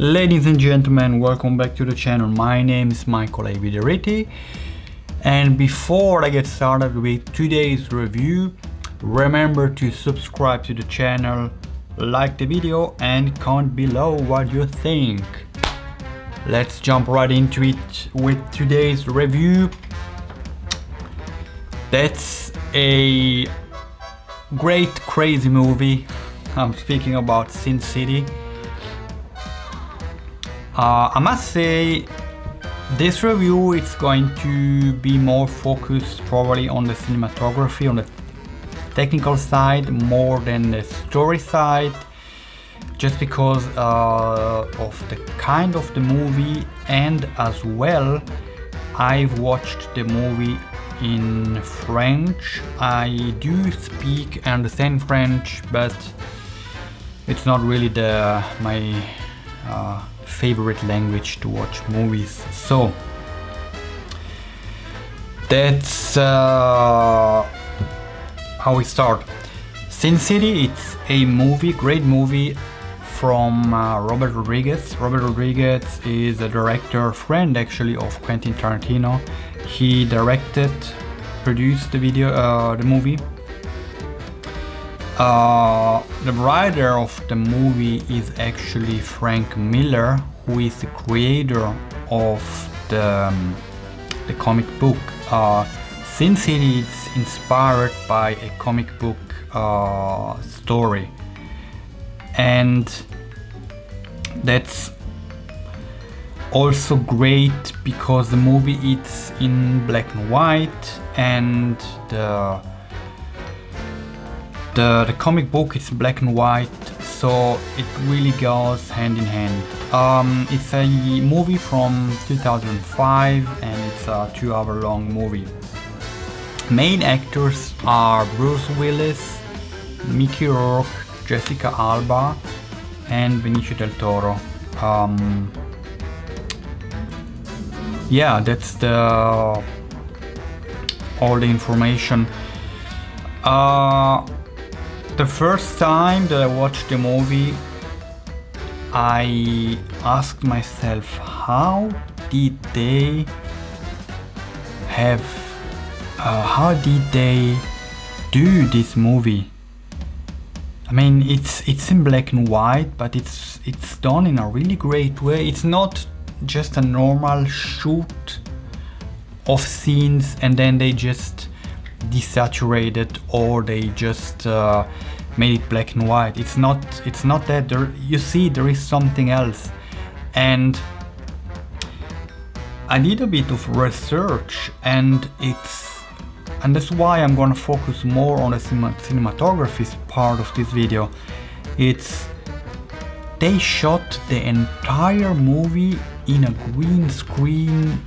Ladies and gentlemen, welcome back to the channel. My name is Michael Avideriti, and before I get started with today's review, remember to subscribe to the channel, like the video, and comment below what you think. Let's jump right into it with today's review. That's a great crazy movie. I'm speaking about Sin City. I must say this review is going to be more focused probably on the cinematography, on the technical side, more than the story side, just because of the kind of the movie, and as well I've watched the movie in French. I do speak and understand French, but it's not really my favorite language to watch movies. So that's how we start. Sin City, it's a movie, great movie from Robert Rodriguez. Robert Rodriguez is a director, friend actually of Quentin Tarantino. He directed, produced the movie. The writer of the movie is actually Frank Miller, who is the creator of the comic book. Sin City is inspired by a comic book story, and that's also great because the movie is in black and white, and the comic book is black and white, so it really goes hand in hand. It's a movie from 2005 and it's a 2-hour long movie. Main actors are Bruce Willis, Mickey Rourke, Jessica Alba, and Benicio del Toro. Yeah, that's all the information. The first time that I watched the movie, I asked myself, how did they do this movie? I mean, it's in black and white, but it's done in a really great way. It's not just a normal shoot of scenes and then they just desaturated, or they just made it black and white. It's not that. You see, there is something else, and I did a bit of research, and that's why I'm gonna focus more on the cinematography part of this video. They shot the entire movie in a green screen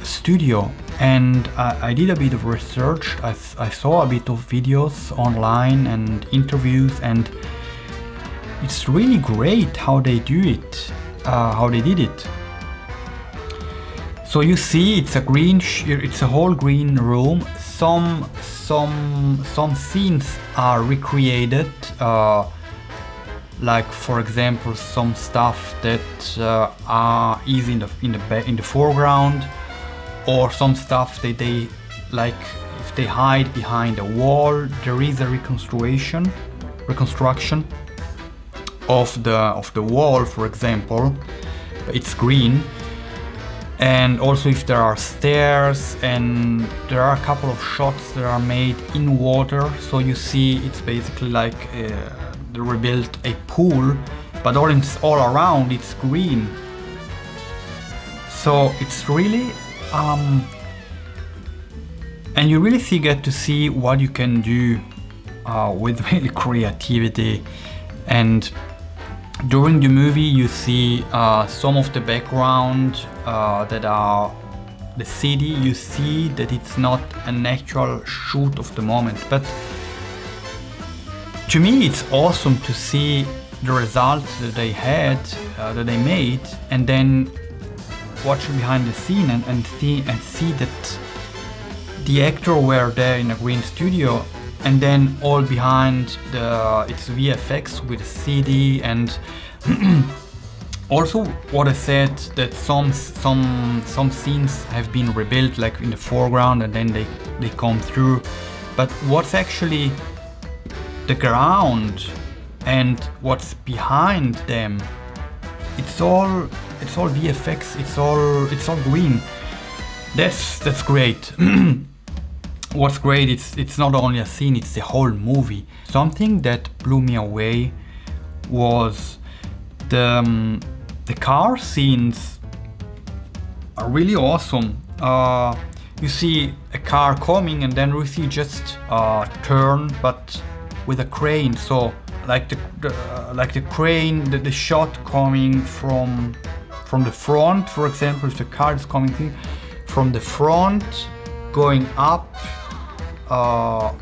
studio, and I did a bit of research. I saw a bit of videos online and interviews, and it's really great how they do it, how they did it. So you see, it's a whole green room. Some scenes are recreated, like for example some stuff that is in the foreground, or some stuff that they, like if they hide behind a wall, there is a reconstruction of the wall, for example. It's green. And also if there are stairs, and there are a couple of shots that are made in water, so you see it's basically like they rebuilt a pool, but all around it's green. So it's really and you really get to see what you can do with really creativity. And during the movie you see some of the background that are the city. You see that it's not an actual shoot of the moment, but to me it's awesome to see the results that they had, that they made, and then watch behind the scene and see that the actor were there in a green studio, and then all behind it's VFX with a CD, and Also, what I said, that some scenes have been rebuilt, like in the foreground, and then they come through. But what's actually the ground and what's behind them, it's all VFX. It's all green. That's great. What's great, it's not only a scene, it's the whole movie. Something that blew me away was the car scenes are really awesome. You see a car coming, and then we see just turn, but with a crane. So like the crane, the shot coming from the front, for example, if the car is coming from the front, going up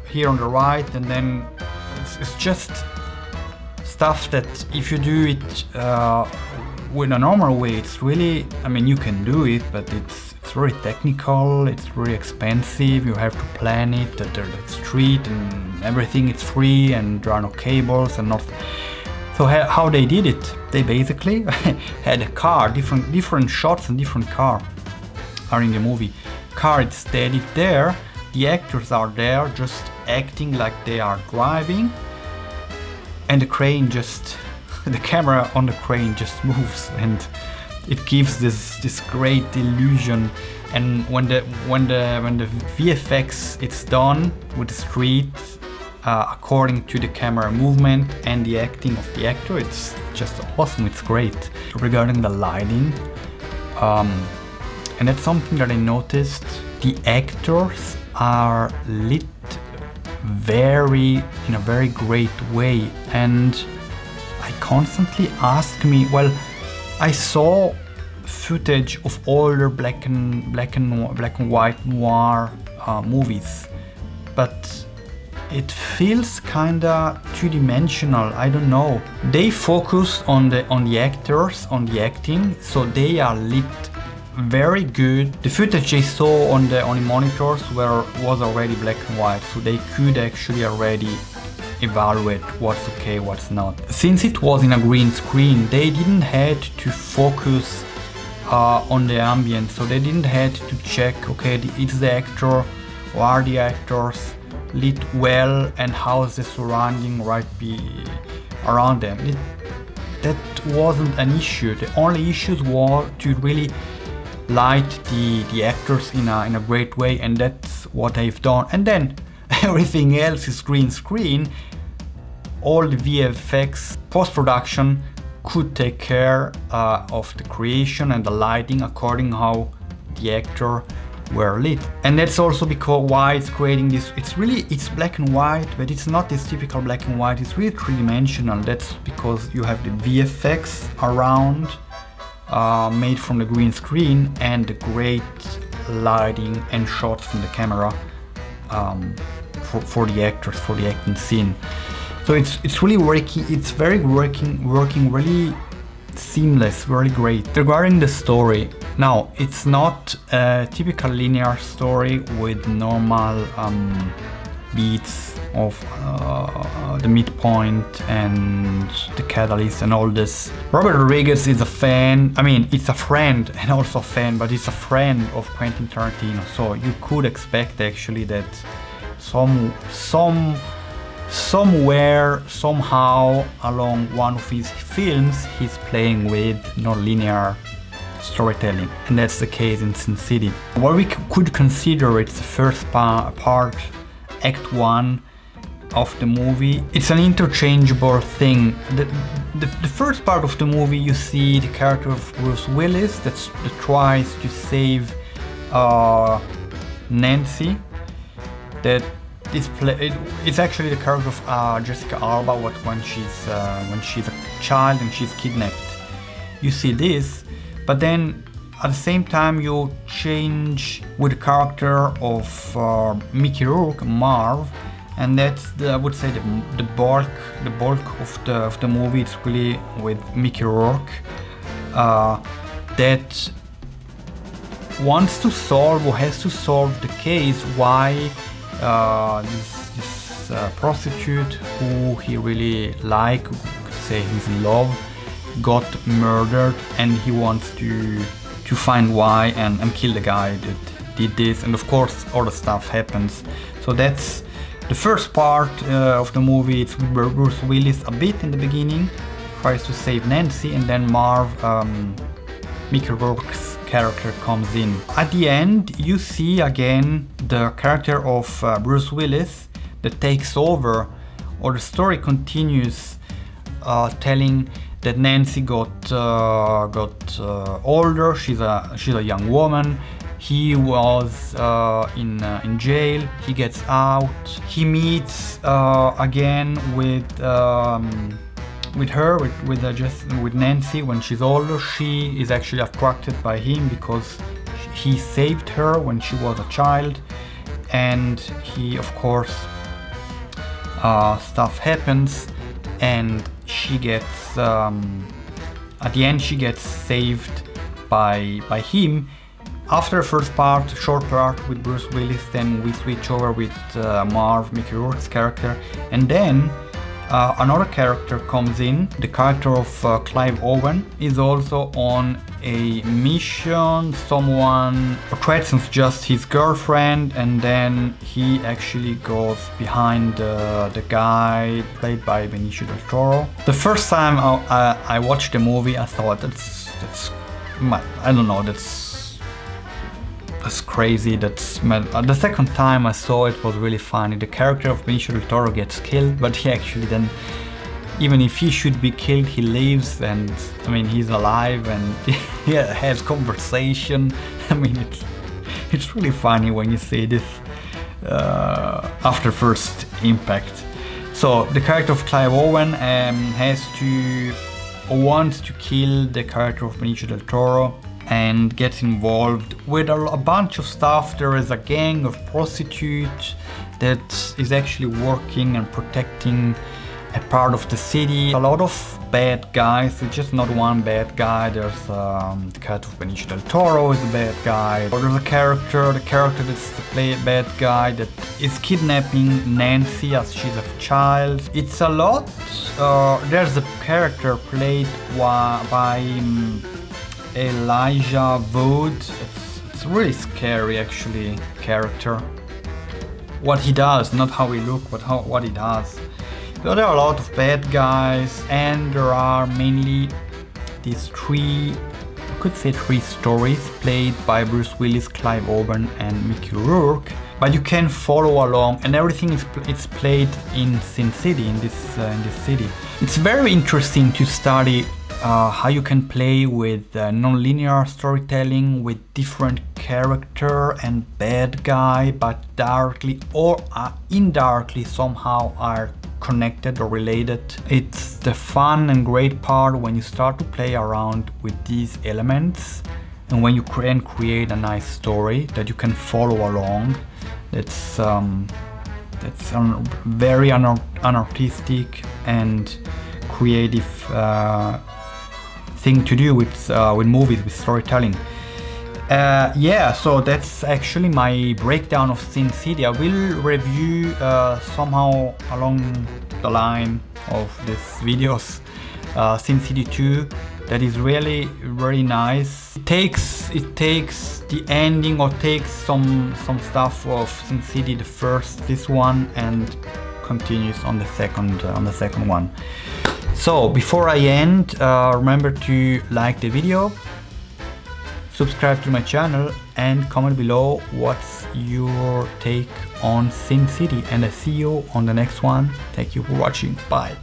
here on the right, and then it's just stuff that if you do it with a normal way, it's really, I mean, you can do it, but it's very technical, it's very expensive, you have to plan it, the street and everything, it's free, and there are no cables and not. So how they did it, they basically had a car, different shots and different car are in the movie. Car is static there, the actors are there just acting like they are driving, and the crane just, the camera on the crane just moves, and it gives this great illusion. And when the VFX it's done with the street according to the camera movement and the acting of the actor, it's just awesome, it's great. Regarding the lighting, and that's something that I noticed, the actors are lit in a very great way, and I constantly ask me, well, I saw footage of older black and white noir movies, but it feels kinda two-dimensional. I don't know. They focus on the actors, on the acting, so they are lit very good. The footage they saw on the monitors was already black and white, so they could actually already evaluate what's okay, what's not. Since it was in a green screen, they didn't have to focus on the ambience, so they didn't have to check, okay, is the actor or are the actors lit well, and how is the surrounding around them. That wasn't an issue. The only issues were to really light the actors in a great way, and that's what they've done. And then everything else is green screen. All the VFX post-production could take care of the creation and the lighting according how the actor were lit. And that's also because why it's creating this, it's black and white, but it's not this typical black and white, it's really three-dimensional. That's because you have the VFX around made from the green screen, and the great lighting and shots from the camera for the actors, for the acting scene. So it's really working. It's working really seamless, very great. Regarding the story, now it's not a typical linear story with normal beats of the midpoint and the catalyst and all this. Robert Rodriguez is a fan, I mean, it's a friend and also a fan, but it's a friend of Quentin Tarantino, so you could expect actually that somewhere, somehow along one of his films, he's playing with non-linear storytelling, and that's the case in Sin City. What we could consider it's the first part, Act 1 of the movie. It's an interchangeable thing. The first part of the movie, you see the character of Bruce Willis that tries to save Nancy. It's actually the character of Jessica Alba when she's a child and she's kidnapped. You see this, but then at the same time you change with the character of Mickey Rourke, Marv, and that's I would say the bulk of the movie. It's really with Mickey Rourke that wants to solve or has to solve the case why this prostitute who he really could say he's in love, got murdered, and he wants to find why and kill the guy that did this, and of course all the stuff happens. So that's the first part of the movie. It's with Bruce Willis a bit in the beginning, tries to save Nancy, and then Marv, Mickey Rourke's character, comes in. At the end, you see again the character of Bruce Willis that takes over, or the story continues, telling that Nancy got older. She's a young woman. He was in jail. He gets out. He meets again with Nancy when she's older. She is actually attracted by him because he saved her when she was a child, and he, of course, stuff happens, and she gets at the end she gets saved by him. After the first part, short part with Bruce Willis, then we switch over with Marv, Mickey Rourke's character, and then another character comes in. The character of Clive Owen is also on a mission. Someone threatens just his girlfriend, and then he actually goes behind the guy played by Benicio del Toro. The first time I watched the movie, I thought that's I don't know, that's crazy. The second time I saw it was really funny. The character of Benicio del Toro gets killed, but he actually then, even if he should be killed, he lives, and I mean, he's alive, and he has conversation. I mean, it's really funny when you see this after first impact. So the character of Clive Owen wants to kill the character of Benicio del Toro, and gets involved with a bunch of stuff. There is a gang of prostitutes that is actually working and protecting a part of the city. A lot of bad guys. It's just not one bad guy. There's the character of Benicio del Toro is a bad guy. Or there's the character that's the bad guy that is kidnapping Nancy as she's a child. It's a lot. There's a character played by Elijah Wood. It's really scary, actually, character. What he does, not how he looks, but what he does. So there are a lot of bad guys, and there are mainly these three stories played by Bruce Willis, Clive Owen, and Mickey Rourke. But you can follow along, and everything it's played in Sin City, in this city. It's very interesting to study how you can play with non-linear storytelling, with different character and bad guy, but directly or indirectly somehow are connected or related. It's the fun and great part when you start to play around with these elements, and when you can create a nice story that you can follow along. That's very unartistic and creative thing to do with movies, with storytelling. Yeah, so that's actually my breakdown of Sin City. I will review somehow along the line of these videos Sin City 2. That is really very nice. It takes the ending, or takes some stuff of Sin City, this one, and continues on the second one. So before I end, remember to like the video, subscribe to my channel, and comment below what's your take on Sin City, and I see you on the next one. Thank you for watching. Bye.